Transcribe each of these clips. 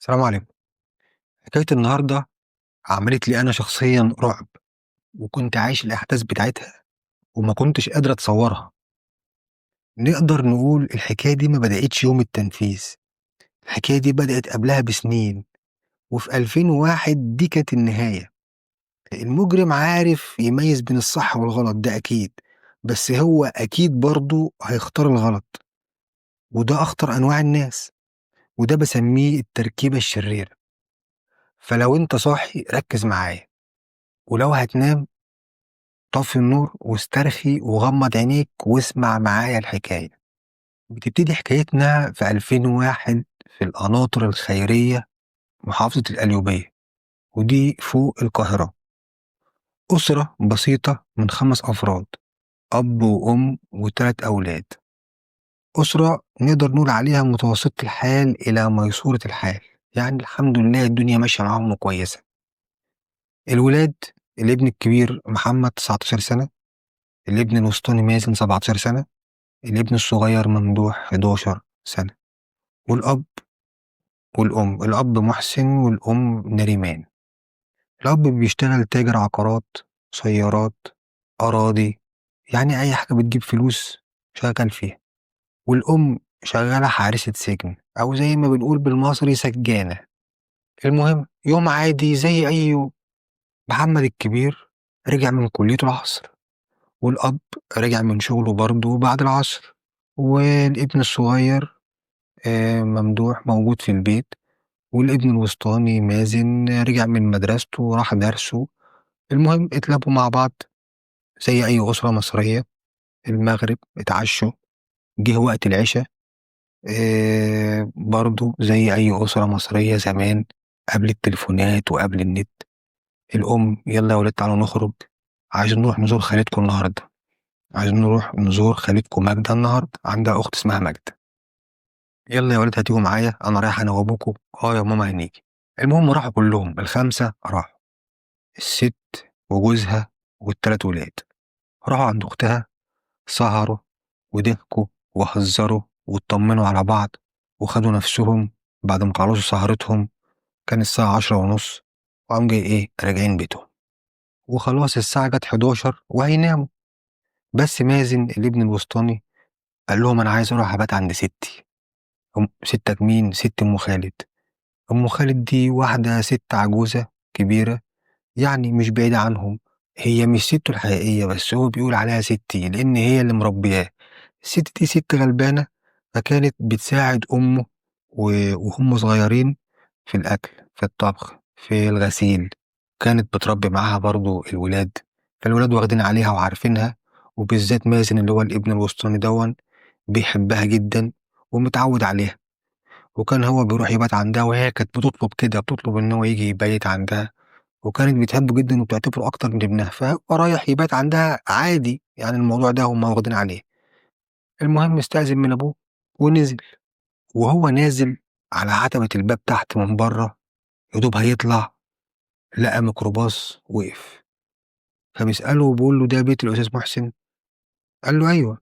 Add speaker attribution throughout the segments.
Speaker 1: السلام عليكم. حكاية النهاردة عملت لي أنا شخصيًا رعب، وكنت عايش الأحداث بتاعتها وما كنتش قادر أتصورها. نقدر نقول الحكاية دي ما بدأتش يوم التنفيذ، الحكاية دي بدأت قبلها بسنين، وفي 2001 دي كانت النهاية. المجرم عارف يميز بين الصح والغلط ده أكيد، بس هو أكيد برضه هيختار الغلط، وده أخطر أنواع الناس، وده باسميه التركيبة الشريرة. فلو أنت صاحي ركز معايا، ولو هتنام طفي النور واسترخي وغمض عينيك واسمع معايا الحكاية. بتبتدي حكايتنا في 2001 في القناطر الخيرية، محافظة القليوبية، ودي فوق القاهرة. أسرة بسيطة من 5 أفراد، أب وأم وتلات أولاد. أسرة نقدر نقول عليها متوسطة الحال إلى ميسورة الحال، يعني الحمد لله الدنيا ماشية معاهم كويسة. الولاد: الابن الكبير محمد 19 سنة، الابن الوسطاني مازن 17 سنة، الابن الصغير ممدوح 11 سنة. والأب والأم: الأب محسن والأم نريمان. الأب بيشتغل تاجر عقارات، سيارات، أراضي، يعني أي حاجة بتجيب فلوس شغال فيها. والأم شغالة حارسة سجن، أو زي ما بنقول بالمصري سجانة. المهم يوم عادي زي أي يوم. محمد الكبير رجع من كليته العصر، والأب رجع من شغله برضه بعد العصر، والابن الصغير ممدوح موجود في البيت، والابن الوسطاني مازن رجع من مدرسته وراح درسه. المهم اتلموا مع بعض زي أي أسرة مصرية. المغرب اتعشوا، جه وقت العشاء، برضه زي أي أسرة مصرية زمان قبل التليفونات وقبل النت. الأم: يلا يا ولاد تعالوا نخرج، عايزين نروح نزور خالتكم النهاردة، عايزين نروح نزور خالتكم ماجدة النهاردة، عندها أخت اسمها ماجدة. يلا يا ولاد هتيجوا معايا، أنا رايح أنا وأبوكوا. يا ماما هنيجي. المهم راحوا كلهم ال5 راحوا، الست وجوزها والتلات ولاد. راحوا عند أختها، سهروا وضحكوا وهزروا واطمنوا على بعض وخدوا نفسهم. بعد ما خلصوا سهرتهم كان الساعة 10:30، وقام جاي راجعين بيتهم. وخلاص الساعة جت 11 وهيناموا. بس مازن الابن الوسطاني قال لهم: أنا عايز أروح أبات عند ستي. ستك مين؟ ست أم خالد. أم خالد دي واحدة ست عجوزة كبيرة، يعني مش بعيدة عنهم. هي مش سته الحقيقية، بس هو بيقول عليها ستي لأن هي اللي مربياه. الست دي ست غلبانة، فكانت بتساعد أمه وهم صغيرين في الأكل، في الطبخ، في الغسيل. كانت بتربي معاها برضو الولاد، فالولاد واخدين عليها وعارفينها. وبالذات مازن اللي هو الابن الوسطاني دون بيحبها جدا ومتعود عليها. وكان هو بيروح يبات عندها، وهي كانت بتطلب كده، بتطلب إن هو يجي يبيت عندها. وكانت بتحبه جدًا وبتعتبره أكتر من ابنها، فهو رايح يبات عندها عادي، يعني الموضوع ده هُم واخدين عليه. المهم استأذن من أبوه ونزل، وهو نازل على عتبة الباب تحت من برّه، يا دوب هيطلع لقى ميكروباص وقف. فبيسأله وبيقول له: "ده بيت الأستاذ محسن؟" قال له: "أيوه."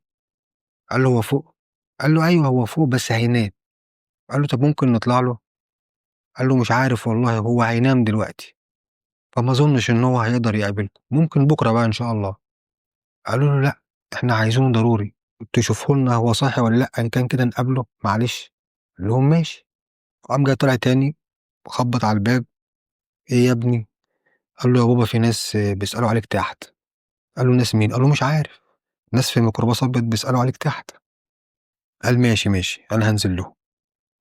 Speaker 1: قال له: "هو فوق؟" قال له: "أيوه هو فوق بس هينام." قال له: "طب ممكن نطلع له؟" قال له: "مش عارف والله، هو هينام دلوقتي، فما أظنش إن هو هيقدر يقابلكم، ممكن بكرة بقى إن شاء الله." قالوا له: "لأ، إحنا عايزينه ضروري، تشوفوا لنا هو صاحي والّا لأ، إن كان كده نقابله معلش." قال لهم: "ماشي." وقام جاي طالع تاني وخبّط على الباب: "إيه يا ابني؟" قال له: "يا بابا في ناس بيسألوا عليك تحت." قال له: "ناس مين؟" قال له: "مش عارف، ناس في ميكروباص أبيض بيسألوا عليك تحت." قال: "ماشي، ماشي، أنا هانزل لهم."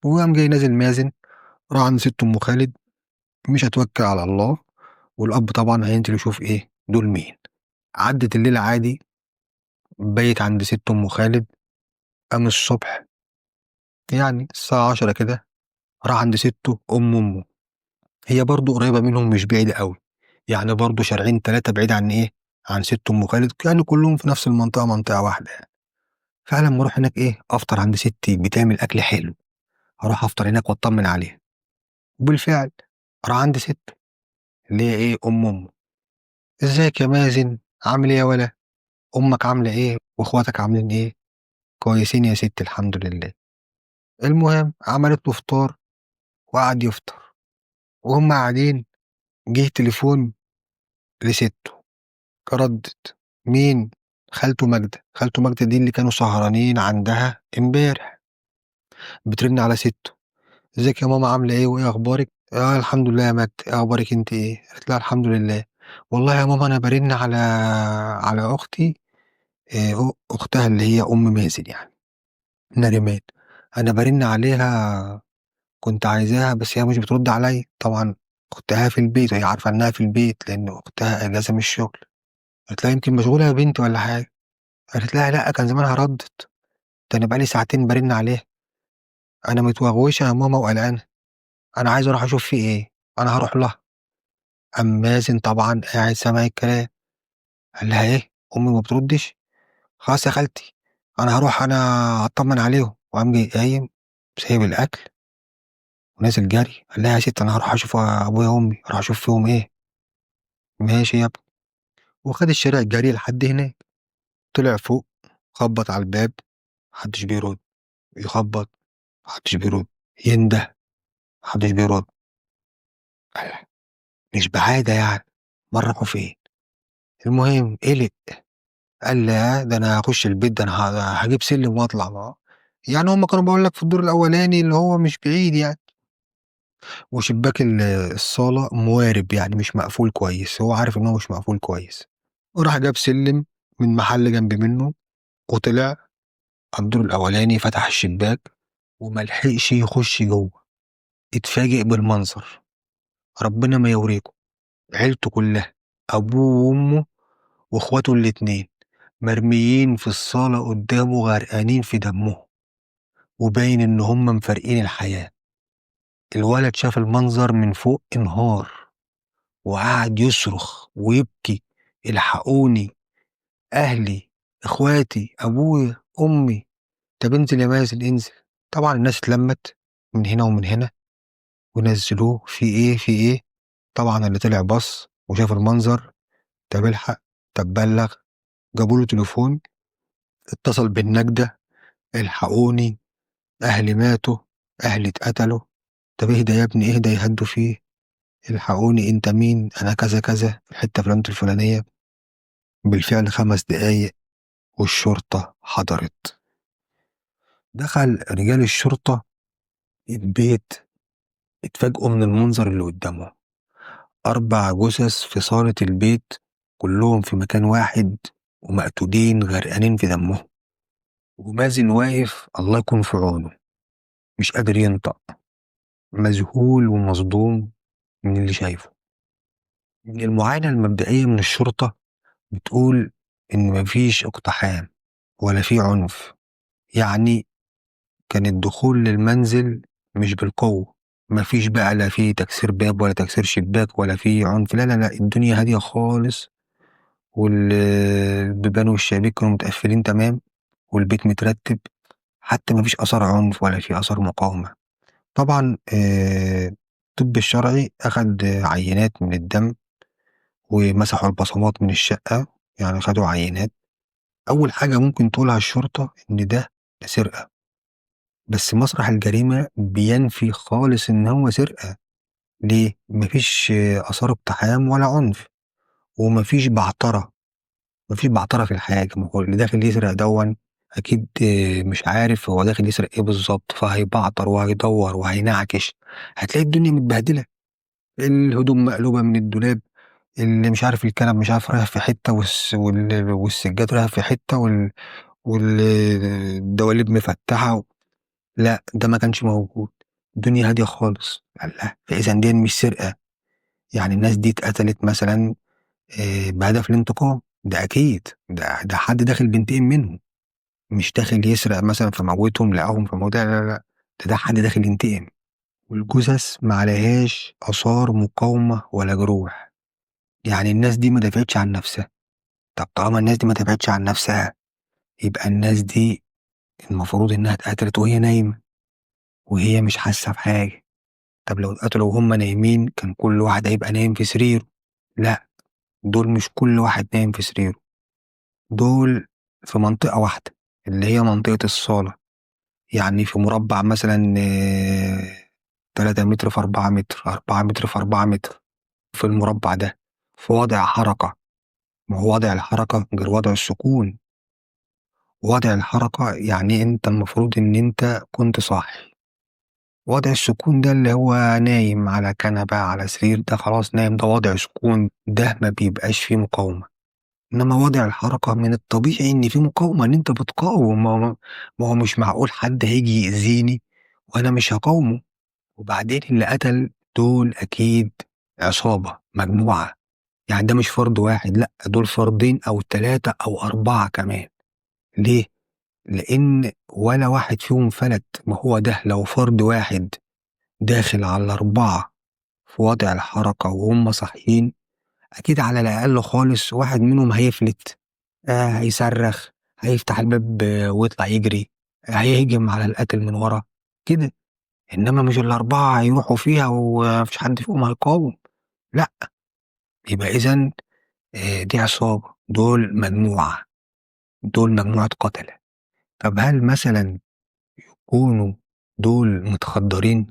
Speaker 1: وقام جاي نازل مازن، راح عند سِت أم خالد، مش هاتوكّل على الله، والأب طبعًا هينزل يشوف دول مين. عدِّت الليلة عادي، بيّت عند سِت أم خالد. قام الصبح يعني الساعة 10 كده راح عند سِتّه أمه، هي برضه قريبة منهم مش بعيدة أوي، يعني برضه شارعين 3 بعيد عن عن سِت أم خالد، يعني كلّهم في نفس المنطقة، منطقة واحدة يعني. فأنا أمّا أروح هناك أفطر عند ستي بتعمل أكل حلو، هاروح أفطر هناك وأطمن عليها. وبالفعل راح عند سِتّه اللي هي أمه. "إزيك يا مازن، عامل إيه يا ولا؟ أمك عاملة إيه وأخواتك عاملين إيه؟" "كويسين يا ستي الحمد لله." المهم عملت له فطار وقعد يفطر، وهم قاعدين جه تليفون لسته، ردت. مين؟ خالته ماجدة. خالته ماجدة دي اللي كانوا سهرانين عندها امبارح، بترن على سته. ازيك يا ماما، عاملة ايه وايه اخبارك؟ اه الحمد لله يا ماجدة، ايه اخبارك انت ايه؟ قالت لها الحمد لله. والله يا ماما انا برن على اختي، اختها اللي هي ام مازن يعني، نريمان. انا برن عليها، كنت عايزاها بس هي مش بترد عليا طبعا. اختها في البيت، هي عارفه انها في البيت لان اختها اجازه من الشغل. قالت لها يمكن مشغوله يا بنتي ولا حاجه. قالت لها لا، كان زمانها ردت، ده انا بقالي ساعتين برن عليها. انا متوغوشه يا ماما وقلقانه، انا عايز اروح اشوف في ايه، انا هروح لها. قام مازن طبعا قاعد سامع الكلام، قال لها ايه امي ما بتردش؟ خلاص يا خالتي، انا هروح انا اطمن عليهم. وقام جاي قايم سايب الاكل ونازل جري. قال لها يا ست انا هروح اشوف ابويا وامي، اروح اشوف فيهم ايه. ماشي يا ابني. وخد الشارع الجري لحد هناك، طلع فوق، خبط على الباب، محدش بيرد. يخبط، محدش بيرد. ينده، محدش بيرد. قال مش بعادة يعني، مرة راحوا فين؟ المهم قلق، قال لا ده انا هخش البيت، ده انا هجيب سلم واطلع معاه. يعني هم كانوا بقول لك في الدور الاولاني اللي هو مش بعيد يعني، وشباك الصالة موارب يعني مش مقفول كويس، هو عارف ان هو مش مقفول كويس. وراح جاب سلم من محل جنب منه، وطلع على الدور الاولاني، فتح الشباك وملحقش يخش جوه. اتفاجئ بالمنظر، ربنا ما يوريكم. عيلته كلها، ابوه وامه واخواته الاتنين، مرميين في الصالة قدامه غرقانين في دمهم، وباين ان هم مفارقين الحياة. الولد شاف المنظر من فوق انهار، وقعد يصرخ ويبكي: الحقوني، اهلي، اخواتي، ابويا، امي. طب انزل يا مازن انزل. طبعا الناس اتلمت من هنا ومن هنا ونزلوه. في ايه في ايه؟ طبعا اللي طلع بص وشاف المنظر: طب الحق، طب بلغ. جابوا له تليفون، اتصل بالنجدة: الحقوني، اهلي ماتوا، اهلي اتقتلوا. طب اهدى يا ابني اهدى، يهدوا فيه. الحقوني، انت مين؟ انا كذا كذا في الحتة فلانة الفلانية. بالفعل 5 دقايق والشرطة حضرت. دخل رجال الشرطة البيت، اتفاجئوا من المنظر اللي قدامه: 4 جثث في صالة البيت، كلهم في مكان واحد، ومقتولين غرقانين في دمهم. ومازن واقف الله يكون في عونه، مش قادر ينطق، مذهول ومصدوم من اللي شايفه. من المعاينة المبدئية من الشرطة بتقول إن مفيش اقتحام ولا في عنف، يعني كان الدخول للمنزل مش بالقوة. مفيش بقى لا في تكسير باب ولا تكسير شباك ولا في عنف، لا لا لا، الدنيا هادية خالص، والبيبان والشبابيك كانوا متقفلين تمام، والبيت مترتب، حتى مفيش أثر عنف ولا في أثر مقاومة. طبعا الطب الشرعي أخد عينات من الدم، ومسحوا البصمات من الشقة، يعني خدوا عينات. أول حاجة ممكن تقولها الشرطة إن ده سرقة، بس مسرح الجريمة بينفي خالص إن هو سرقة. ليه؟ مفيش آثار اقتحام ولا عنف، ومفيش بعترة. مفيش بعترة في الحاجة، ما هو اللي داخل يسرق دون أكيد مش عارف هو داخل يسرق إيه بالظبط، فهيبعتر وهيدور وهينعكش. هتلاقي الدنيا متبهدلة، الهدوم مقلوبة من الدولاب، اللي مش عارف الكنب مش عارف رايح في حتة، والسجاد رايح في حتة، والدواليب مفتحة. لا ده ما كانش موجود، الدنيا هادية خالص. الله، فإذا دي مش سرقة، يعني الناس دي اتقتلت مثلا بهدف الانتقام، ده أكيد ده حد داخل بينتقم منهم، مش داخل يسرق مثلا فموتهم لقاهم فموت، لا لا لا، ده حد داخل ينتقم. والجثث ما عليهاش آثار مقاومة ولا جروح، يعني الناس دي ما دافعتش عن نفسها. طب طالما الناس دي ما دافعتش عن نفسها، يبقى الناس دي المفروض إنها اتقتلت وهي نايمة، وهي مش حاسة بحاجة. طب لو اتقتلوا وهم نايمين كان كل واحد هيبقى نايم في سريره. لا، دول مش كل واحد نايم في سريره، دول في منطقة واحدة اللي هي منطقة الصالة، يعني في مربع مثلا 3 متر في 4 متر، 4 متر في 4 متر في المربع ده، في وضع حركة. ما هو وضع الحركة غير وضع السكون. وضع الحركة يعني انت المفروض ان انت كنت صاحي. وضع السكون ده اللي هو نايم على كنبة على سرير، ده خلاص نايم، ده وضع سكون، ده ما بيبقاش فيه مقاومة. انما وضع الحركة من الطبيعي ان فيه مقاومة، ان انت بتقاوم. ما هو مش معقول حد هيجي يأذيني وانا مش هقاومه. وبعدين اللي قتل دول اكيد عصابة، مجموعة. يعني ده مش فرد واحد، لا دول فردين او 3 او 4 كمان. ليه؟ لان ولا واحد فيهم فلت. ما هو ده لو فرد واحد داخل على ال4 في وضع الحركة وهم صاحيين، أكيد على الأقل خالص واحد منهم هيفلت، هيصرخ، هيفتح الباب ويطلع يجري، هيهجم على القاتل من ورا كده. إنما مش ال4 هيروحوا فيها ومفيش حد فيهم هيقاوم، لأ. يبقى إذن دي عصابة، دول مجموعة، دول مجموعة قتلة. طب هل مثلا يكونوا دول متخدرين؟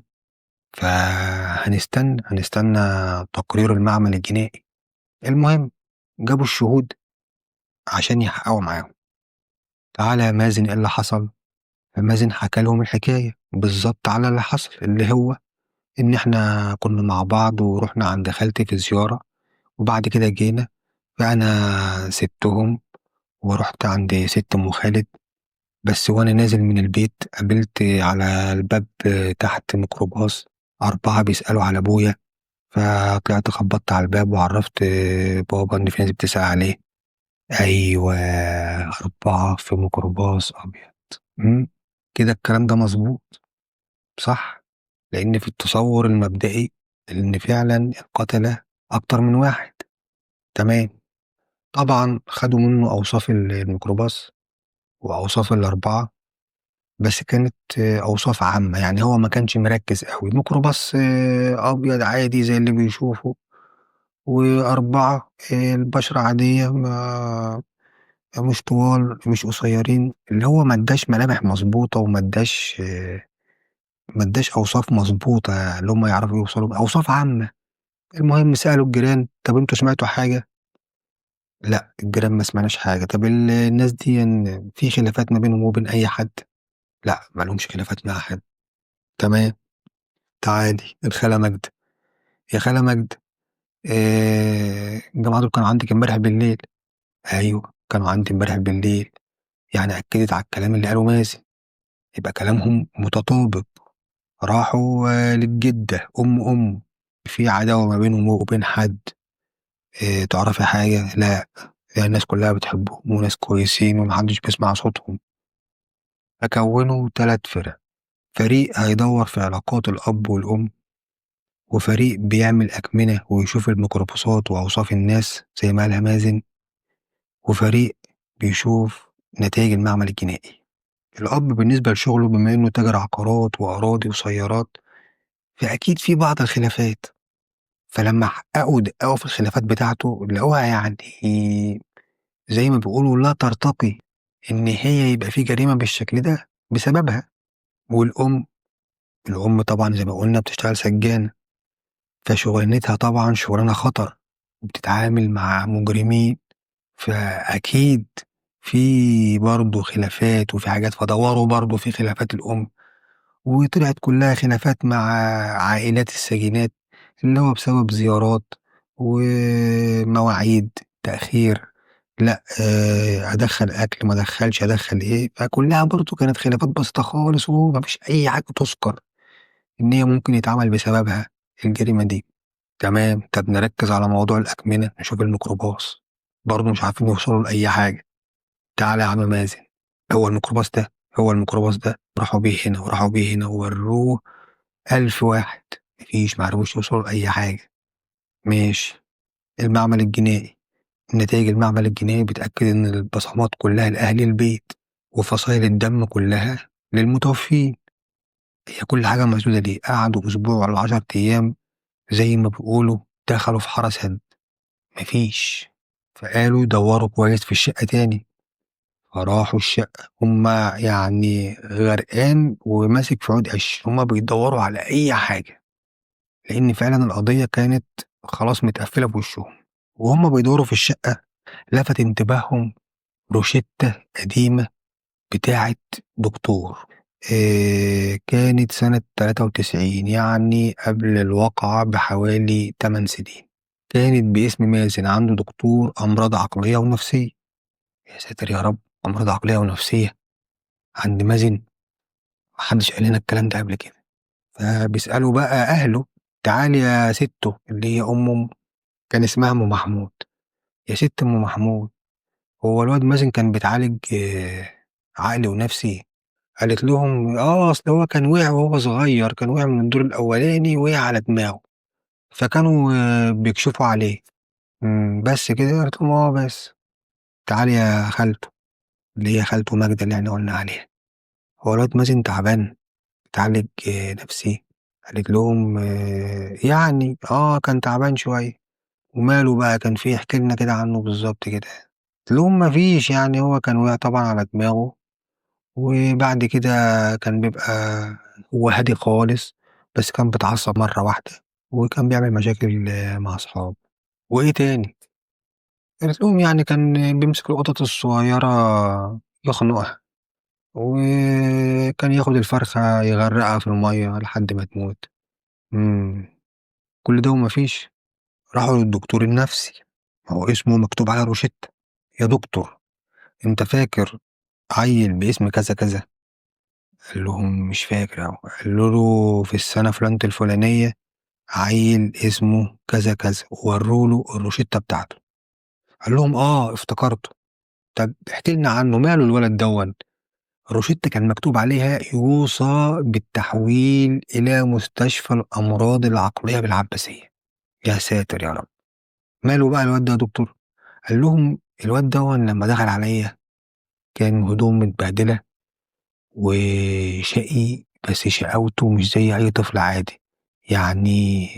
Speaker 1: هنستنى تقرير المعمل الجنائي. المهم جابوا الشهود عشان يحققوا معاهم. تعالى يا مازن، ايه اللي حصل؟ فمازن حكى لهم الحكاية بالظبط على اللي حصل، اللي هو ان احنا كنا مع بعض ورحنا عند خالتي في زيارة، وبعد كده جينا، فانا سبتهم ورحت عند ست ام خالد. بس وانا نازل من البيت قابلت على الباب تحت ميكروباص 4 بيسألوا على ابويا. فطلعت خبطت على الباب وعرفت بابا إن في ناس بتسأل عليه. أيوة، 4 في ميكروباص أبيض. مم. كده الكلام ده مظبوط، صح؟ لأن في التصور المبدئي إن فعلا القتلة أكتر من واحد. تمام. طبعا خدوا منه أوصاف الميكروباص وأوصاف ال4، بس كانت أوصاف عامة. يعني هو ما كانش مركز قوي. ميكروباص أبيض عادي زي اللي بيشوفه، و4 البشرة عادية، مش طوال مش قصيرين، اللي هو ما اداش ملامح مظبوطة، وما اداش ما اداش أوصاف مظبوطة اللي هم يعرفوا يوصلوا أوصاف عامة. المهم سألوا الجيران، طب انتوا سمعتوا حاجة؟ لا الجيران ما سمعناش حاجة. طب الناس دي في خلافات ما بينهم وبين أي حد؟ لا ما لهمش خلافات مع حد. تمام. تعالي الخالة مجد. يا خالة مجد، الجماعة دول كانوا عندك امبارح بالليل؟ ايوه كانوا عندي امبارح بالليل. يعني اكدت على الكلام اللي قاله مازن، يبقى كلامهم متطابق. راحوا للجدة أم في عداوة ما بينهم وبين حد؟ تعرفي حاجة؟ لا، يعني الناس كلها بتحبهم وناس كويسين ومحدش بيسمع صوتهم. فكونوا 3 فرق. فريق هيدور في علاقات الأب والأم، وفريق بيعمل أكمنة ويشوف الميكروباصات وأوصاف الناس زي ما قالها مازن، وفريق بيشوف نتائج المعمل الجنائي. الأب بالنسبة لشغله بما إنه تاجر عقارات وأراضي وسيارات، فأكيد في بعض الخلافات. فلما حققوا دققوا في الخلافات بتاعته لقوها يعني زي ما بيقولوا لا ترتقي إن هي يبقى في جريمة بالشكل ده بسببها. والأم، الأم طبعا زي ما قلنا بتشتغل سجانة، فشغلانتها طبعا شغلانة خطر، وبتتعامل مع مجرمين. فأكيد في برضه خلافات وفي حاجات، فدوروا برضه في خلافات الأم، وطلعت كلها خلافات مع عائلات السجينات، اللي هو بسبب زيارات ومواعيد تأخير. لا أدخل أكل ما أدخلش، أدخل إيه. فكلها برضه كانت خلافات بسيطة خالص، ومفيش أي حاجة تذكر إن هي ممكن يتعمل بسببها الجريمة دي. تمام. طب نركز على موضوع الأكمنة، نشوف الميكروباص. برضه مش عارفين يوصلوا لأي حاجة. تعالى يا عم مازن، هو الميكروباص ده راحوا بيه هنا وراحوا بيه هنا ووروه 1000 واحد، مفيش، معرفوش يوصلوا لأي حاجة. ماشي. المعمل الجنائي، نتائج المعمل الجنائي بتأكد إن البصمات كلها لأهل البيت، وفصائل الدم كلها للمتوفين. هي كل حاجة مسدودة ليه؟ قعدوا أسبوع ولا 10 أيام زي ما بيقولوا دخلوا في حرس هند، مفيش. فقالوا دوروا كويس في الشقة تاني، فراحوا الشقة، هما يعني غرقان وماسك في عود قش، هما بيدوروا على أي حاجة، لأن فعلا القضية كانت خلاص متقفلة في وشهم. وهما بيدوروا في الشقة لفت انتباههم روشتة قديمة بتاعة دكتور. كانت سنة 93، يعني قبل الواقعة بحوالي 8 سنين. كانت باسم مازن، عنده دكتور أمراض عقلية ونفسية. يا ساتر يا رب، أمراض عقلية ونفسية عند مازن؟ محدش قال لنا الكلام ده قبل كده. فبيسألوا بقى أهله: تعالي يا ستو، اللي هي أمه، كان اسمها أم محمود. يا ست أم محمود، هو الواد مازن كان بيتعالج عقلي ونفسي؟ قالت لهم: اصل هو كان وقع وهو صغير، كان وقع من الدور الاولاني، وقع على دماغه، فكانوا بيكشفوا عليه. بس كده؟ قالت لهم: بس. تعالي يا خالته، اللي هي خالته ماجدة اللي احنا قلنا عليها، هو الواد مازن تعبان بيتعالج نفسي؟ قالت لهم: يعني كان تعبان شوية. وماله بقى؟ كان فيه؟ احكي لنا كده عنه بالظبط كده. قلت لهم: مفيش، يعني هو كان وقع طبعا على دماغه، وبعد كده كان بيبقى هو هادي خالص، بس كان بيتعصب مرة واحدة، وكان بيعمل مشاكل مع أصحابه. وإيه تاني؟ قالت لهم: يعني كان بيمسك القطط الصغيرة يخنقها، وكان ياخد الفرخة يغرقها في المية لحد ما تموت. مم. كل ده ومفيش؟ راحوا للدكتور النفسي، هو اسمه مكتوب على روشتة. يا دكتور، انت فاكر عيل باسم كذا كذا؟ قال لهم: مش فاكر أهو. قالوا له: في السنة فلانة الفلانية عيل اسمه كذا كذا، ووروا له الروشتة بتاعته. قال لهم: افتكرته. طب احكي لنا عنه، ماله الولد دون؟ الروشتة كان مكتوب عليها: يوصى بالتحويل إلى مستشفى الأمراض العقلية بالعباسية. يا ساتر يا رب. ماله بقى الواد ده يا دكتور؟ قال لهم: الواد دون لما دخل عليا كان هدوم متبهدلة وشقي، بس شقاوته مش زي أي طفل عادي. يعني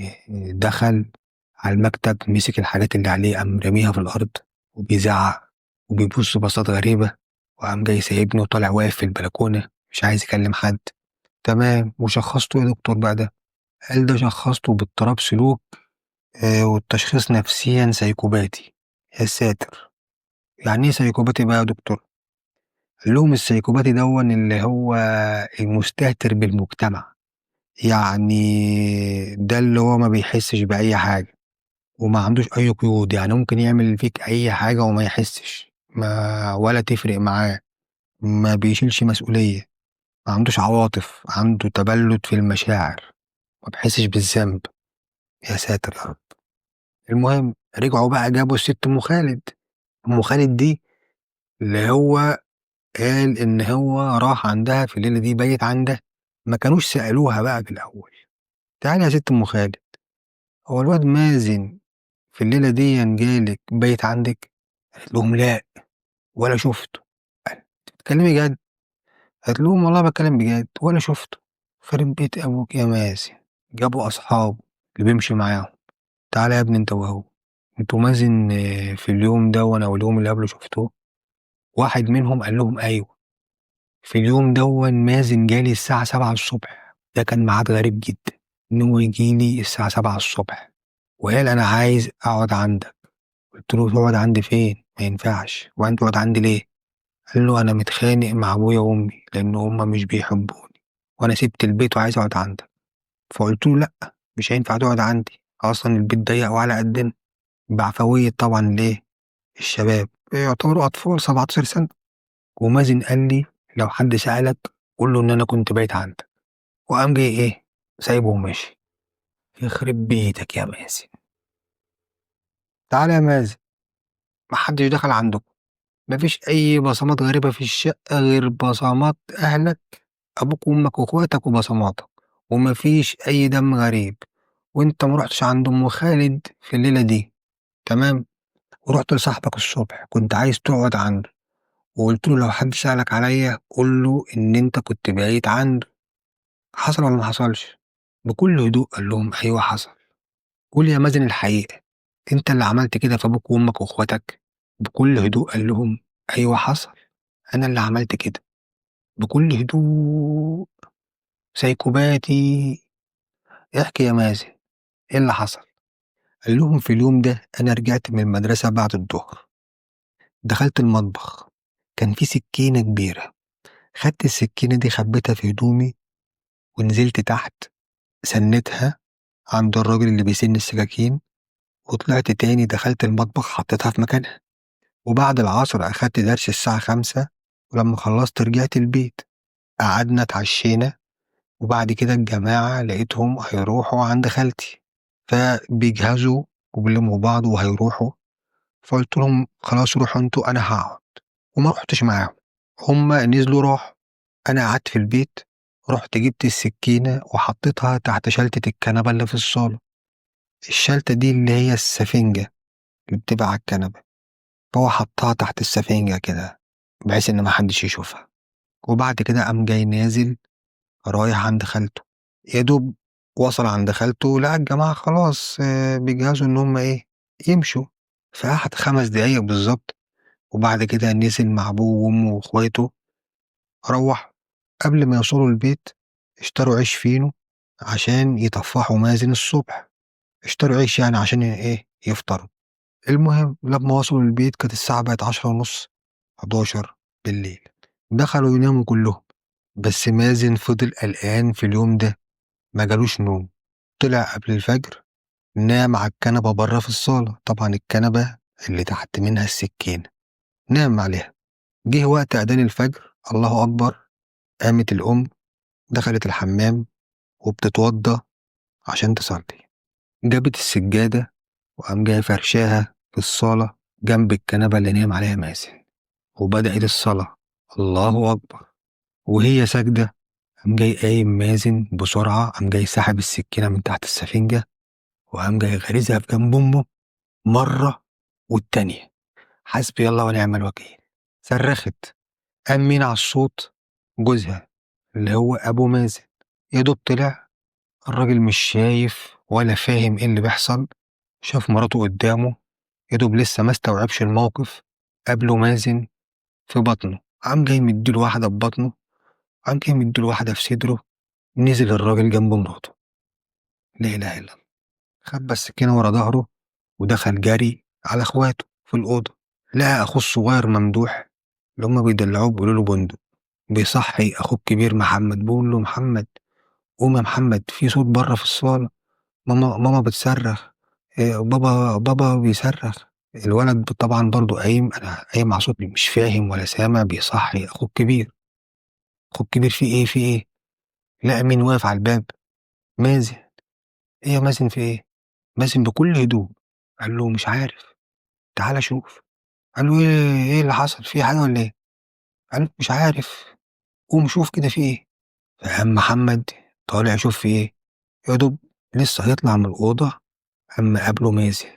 Speaker 1: دخل على المكتب، مسك الحاجات اللي عليه، قام راميها في الأرض، وبيزعق وبيبص بصات غريبة، وقام جاي سايبني وطالع واقف في البلكونة مش عايز يكلم حد. تمام، وشخصته يا دكتور بقى ده؟ قال: ده شخصته باضطراب سلوك، والتشخيص نفسيا سيكوباتي. يا ساتر. يعني ايه سيكوباتي بقى يا دكتور؟ قال لهم: السيكوباتي دون اللي هو المستهتر بالمجتمع، يعني ده اللي هو ما بيحسش بأي حاجة، وما عندوش أي قيود، يعني ممكن يعمل فيك أي حاجة وما يحسش، ما ولا تفرق معاه، ما بيشيلش مسؤولية، ما عندوش عواطف، عنده تبلد في المشاعر، ما بيحسش بالذنب. يا ساتر يا رب. المهم رجعوا بقى جابوا الست أم خالد. أم خالد دي اللي هو قال إن هو راح عندها في الليلة دي، بيت عندها. ما كانوش سألوها بقى في الأول: تعالي يا ست أم خالد، هو الواد مازن في الليلة دي جالك بيت عندك؟ قالت لهم: لا، ولا شفته. قال: بتتكلمي جد؟ قالت لهم: والله بتكلم بجد، ولا شفته. خرب بيت أبوك يا مازن. جابوا أصحابه اللي بيمشي معاهم: تعالى يا ابني انت وهو، انتوا مازن في اليوم ده وانا واليوم اللي قبله شفتوه؟ واحد منهم قال لهم: ايوه، في اليوم دون مازن جالي الساعة 7 الصبح. ده كان ميعاد غريب جدا، إن هو يجيلي الساعة 7 الصبح، وقال: أنا عايز أقعد عندك. قلت له: تقعد عندي فين؟ ما ينفعش، وأنت تقعد عندي ليه؟ قال له: أنا متخانق مع أبويا وأمي لأن هما مش بيحبوني، وأنا سبت البيت وعايز أقعد عندك. فقلت له: لأ، مش هينفع تقعد عندي، أصلا البيت ضيق وعلى قدنا. بعفوية طبعا ليه الشباب يعتبروا أطفال 17 سنة. ومازن قال لي: لو حد سألك قول له إن أنا كنت بايت عندك. وقام جاي سايبه وماشي. يخرب بيتك يا مازن. تعالى يا مازن، محدش دخل عندكم، مفيش أي بصمات غريبة في الشقة غير بصمات أهلك، أبوك وأمك وأخواتك وبصماتك، ومفيش أي دم غريب. وأنت مرحتش عند أم خالد في الليلة دي، تمام؟ ورحت لصاحبك الصبح كنت عايز تقعد عنده، وقلت له: لو حد سألك عليا قول له إن أنت كنت بايت عنده. حصل ولا ما حصلش؟ بكل هدوء قال لهم: أيوه حصل. قول يا مازن الحقيقة، أنت اللي عملت كده في أبوك وأمك وأخواتك؟ بكل هدوء قال لهم: أيوه حصل، أنا اللي عملت كده بكل هدوء. سايكوباتي. احكي يا مازن، ايه اللي حصل؟ قال لهم في اليوم ده أنا رجعت من المدرسة بعد الظهر، دخلت المطبخ، كان في سكينة كبيرة، خدت السكينة دي خبيتها في هدومي ونزلت تحت، سنتها عند الراجل اللي بيسن السكاكين، وطلعت تاني دخلت المطبخ حطيتها في مكانها. وبعد العصر أخدت درس الساعة 5، ولما خلصت رجعت البيت، قعدنا اتعشينا، وبعد كده الجماعة لقيتهم هيروحوا عند خالتي، فبيجهزوا وبيلموا بعض وهيروحوا، فقلت لهم خلاص روحوا انتوا أنا هقعد، وما رحتش معاهم. هما نزلوا راحوا، أنا قعدت في البيت، رحت جبت السكينة وحطيتها تحت شلتة الكنبة اللي في الصالة. الشلتة دي اللي هي السفنجة اللي بتبقى على الكنبة، فهو حطها تحت السفنجة كده بحيث إن محدش يشوفها. وبعد كده قام جاي نازل رايح عند خالته. يا دوب وصل عند خالته لقى الجماعة خلاص بيجهزوا إن هما إيه يمشوا، فقعد 5 دقايق بالظبط، وبعد كده نزل مع أبوه وأمه وإخواته. روح قبل ما يوصلوا البيت اشتروا عيش فينو عشان يطفحوا مازن الصبح، اشتروا عيش يعني عشان إيه يفطروا. المهم لما وصلوا البيت كانت الساعة بقت 10:30، 11 بالليل. دخلوا يناموا كلهم، بس مازن فضل قلقان في اليوم ده، ما جالوش نوم. طلع قبل الفجر، نام على الكنبة بره في الصالة، طبعا الكنبة اللي تحت منها السكين، نام عليها. جه وقت أذان الفجر، الله أكبر، قامت الأم دخلت الحمام وبتتوضى عشان تصلي، جابت السجادة وقام جاي فرشاها في الصالة جنب الكنبة اللي نام عليها مازن، وبدأت الصلاة. الله أكبر. وهي ساجدة قام جاي قايم مازن بسرعة، قام جاي سحب السكينة من تحت السفنجة وقام جاي غارزها في جنب أمه مرة والتانية. حسبي الله ونعم الوكيل. صرخت، قام مين على الصوت؟ جوزها اللي هو أبو مازن. يا دوب طلع الراجل مش شايف ولا فاهم إيه اللي بيحصل، شاف مراته قدامه، يا دوب لسه ما استوعبش الموقف، قابله مازن في بطنه، قام جاي مديله واحدة في بطنه، قام جاي مديله واحدة في صدره. نزل الراجل جنب مراته، لا إله إلا الله، خبى السكينة ورا ظهره ودخل جري على إخواته في الأوضة. لقى أخوه الصغير ممدوح اللي هما بيدلعوه بيقولوا له بندق بيصحي أخوه الكبير محمد، بيقول له محمد قوم يا محمد في صوت بره في الصالة، ماما بتصرخ، بابا بيصرخ. الولد طبعا برضو قايم، أنا قايم مع صوت مش فاهم ولا سامع، بيصحي أخوه الكبير. أخوه الكبير في إيه في إيه؟ لقى مين واقف على الباب؟ مازن. إيه يا مازن في إيه؟ مازن بكل هدوء قال له مش عارف، تعالى شوف. قال له إيه اللي حصل، في حاجة ولا إيه؟ قال له مش عارف، قوم شوف كده في إيه. فقام محمد طالع يشوف في إيه، يا دوب لسه هيطلع من الأوضة أما قابله مازن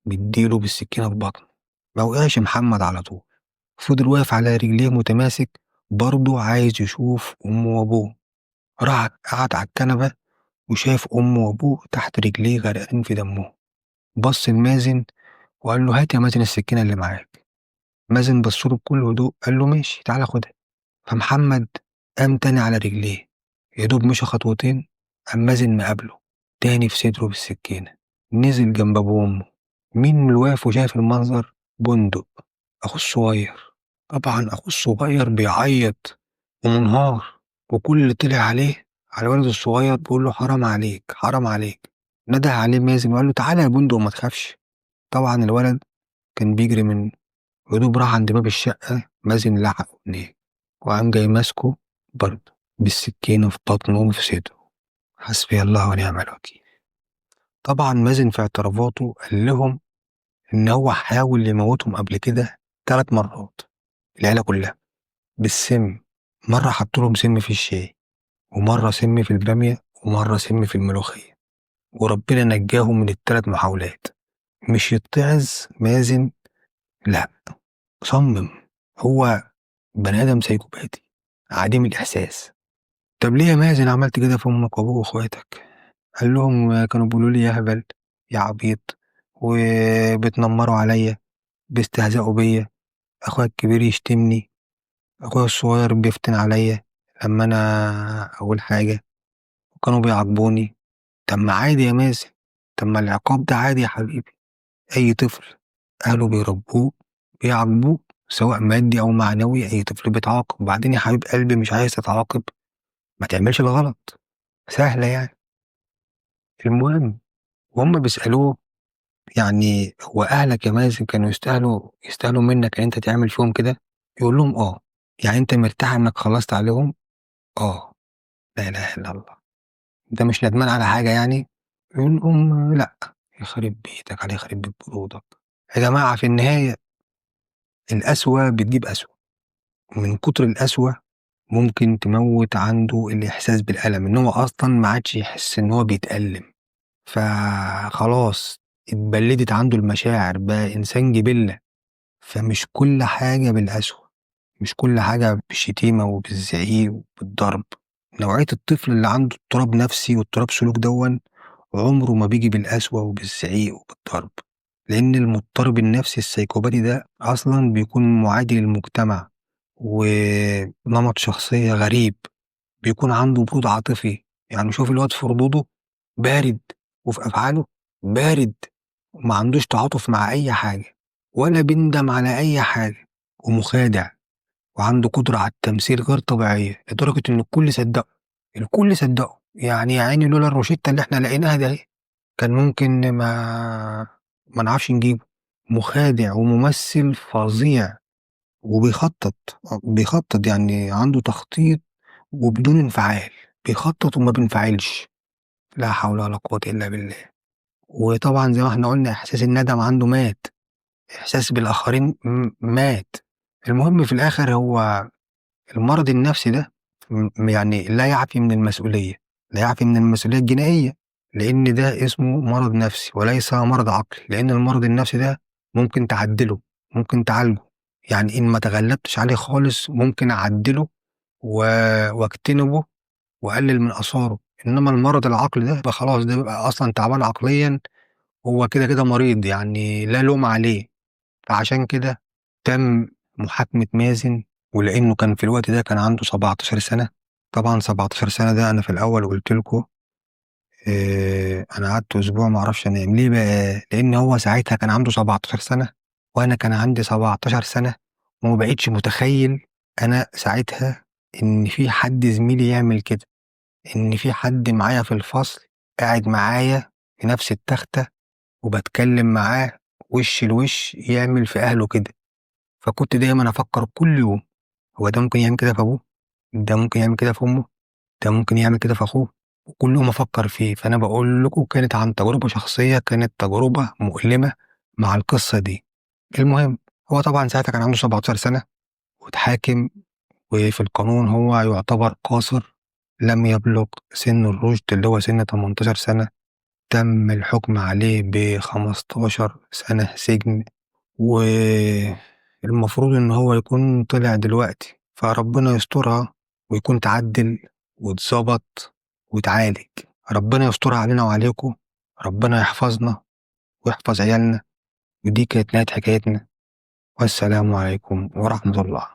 Speaker 1: مديله بالسكينة في بطنه. ما وقعش محمد على طول، فضل واقف على رجليه متماسك، برضه عايز يشوف أمه وأبوه. راح قعد على الكنبة وشاف أمه وأبوه تحت رجليه غرقانين في دمهم. بص لمازن وقال له هات يا مازن السكينة اللي معاك. مازن بصله بكل هدوء قال له ماشي تعالى خدها. فمحمد قام تاني على رجليه، يا دوب مشى خطوتين قام مازن مقابله تاني في صدره بالسكينة. نزل جنب أبوه وأمه. مين اللي واقف وشايف المنظر؟ بندق أخوه الصغير. طبعا أخوه الصغير بيعيط ومنهار، وكل اللي طلع عليه على ولده الصغير بيقول له حرام عليك حرام عليك. نده عليه مازن وقال له تعالى يا بندق وما تخافش. طبعا الولد كان بيجري من هدوب، راح عند باب الشقة، مازن لحقه هناك وقام جاي ماسكه برضه بالسكينة في بطنه وفي صدره. حسبي الله ونعم الوكيل. طبعا مازن في اعترافاته قال لهم إن هو حاول يموتهم قبل كده 3 مرات، العيلة كلها بالسم. مرة حط لهم سم في الشاي، ومرة سم في البامية، ومرة سم في الملوخية، وربنا نجاهم من ال3 محاولات. مش يتعظ مازن، لا، صمم. هو بني آدم سايكوباتي عديم الإحساس. طب ليه يا مازن عملت كده في أمك وأبوك وأخواتك؟ قال لهم كانوا بيقولوا لي يا هبل يا عبيط، وبتنمروا عليا، بيستهزئوا بيا، أخويا الكبير يشتمني، أخويا الصغير بيفتن عليا لما أنا أقول حاجة، وكانوا بيعاقبوني. طب ما عادي يا مازن، طب ما العقاب ده عادي يا حبيبي. أي طفل أهله بيربوه بيعاقبوه، سواء مادي أو معنوي، أي طفل بيتعاقب. وبعدين يا حبيب قلبي مش عايز تتعاقب، ما تعملش الغلط، سهلة يعني. المهم، وهم بيسألوه يعني هو أهلك يا مازن كانوا يستاهلوا منك إن أنت تعمل فيهم كده؟ يقول لهم آه. يعني أنت مرتاح إنك خلصت عليهم؟ آه. لا إله إلا الله. أنت مش ندمان على حاجة يعني؟ يقول لهم لأ. يخرب بيتك عليه، يخرب بيت برودك. يا جماعة في النهاية القسوة بتجيب قسوة، ومن كتر القسوة ممكن تموت عنده الإحساس بالألم، إن هو أصلا ما عادش يحس إن هو بيتألم. فخلاص اتبلدت عنده المشاعر، بقى إنسان جبلة. فمش كل حاجة بالقسوة، مش كل حاجة بالشتيمة وبالزعيق وبالضرب. نوعية الطفل اللي عنده اضطراب نفسي واضطراب سلوك عمره ما بيجي بالقسوة وبالزعيق وبالضرب، لأن المضطرب النفسي السيكوباتي ده أصلا بيكون معادي للمجتمع، ونمط شخصية غريب، بيكون عنده برود عاطفي. يعني شوف الواد في ردوده بارد، وفي أفعاله بارد، وما عندوش تعاطف مع أي حاجة، ولا بيندم على أي حاجة، ومخادع، وعنده قدرة على التمثيل غير طبيعية، لدرجة إن الكل صدقه. الكل صدقه، يعني يا عيني لولا الروشتة اللي إحنا لقيناها ده كان ممكن ما نعرفش نجيبه. مخادع وممثل فظيع، وبيخطط، بيخطط يعني عنده تخطيط وبدون انفعال، بيخطط وما بينفعلش. لا حول ولا قوة إلا بالله. وطبعا زي ما احنا قلنا إحساس الندم عنده مات، إحساس بالآخرين مات. المهم في الآخر هو المرض النفسي ده يعني لا يعفي من المسؤولية، لا يعفي من المسؤولية الجنائية، لأن ده اسمه مرض نفسي وليس مرض عقلي. لأن المرض النفسي ده ممكن تعدله، ممكن تعالجه. يعني إن ما تغلبتش عليه خالص ممكن أعدله و... واجتنبه وأقلل من آثاره. إنما المرض العقلي ده بقى خلاص، ده بيبقى أصلا تعبان عقليا، هو كده كده مريض، يعني لا لوم عليه. فعشان كده تم محاكمة مازن، ولأنه كان في الوقت ده كان عنده 17 سنة. طبعا 17 سنة ده أنا في الأول قلت لكم أنا قعدت أسبوع ما أعرفش أنام ليه بقى، لأن هو ساعتها كان عنده 17 سنة وأنا كان عندي 17 سنة، وما بقتش متخيل أنا ساعتها إن في حد زميلي يعمل كده، إن في حد معايا في الفصل قاعد معايا في نفس التختة وبتكلم معاه وش لوش يعمل في أهله كده. فكنت دايما أفكر كل يوم، هو ده ممكن يعمل كده في أبوه، ده ممكن يعمل كده في أمه، ده ممكن يعمل كده في أخوه، وكل يوم أفكر فيه. فأنا بقول لكم كانت عن تجربة شخصية، كانت تجربة مؤلمة مع القصة دي. المهم، هو طبعا ساعتها كان عنده 17 سنة واتحاكم، وفي القانون هو يعتبر قاصر، لم يبلغ سن الرشد اللي هو سن 18 سنة. تم الحكم عليه ب15 سنة سجن، والمفروض إن هو يكون طلع دلوقتي، فربنا يسترها ويكون تعدل واتظبط واتعالج. ربنا يسترها علينا وعليكم، ربنا يحفظنا ويحفظ عيالنا. ودي كانت نهاية حكايتنا، والسلام عليكم ورحمة الله.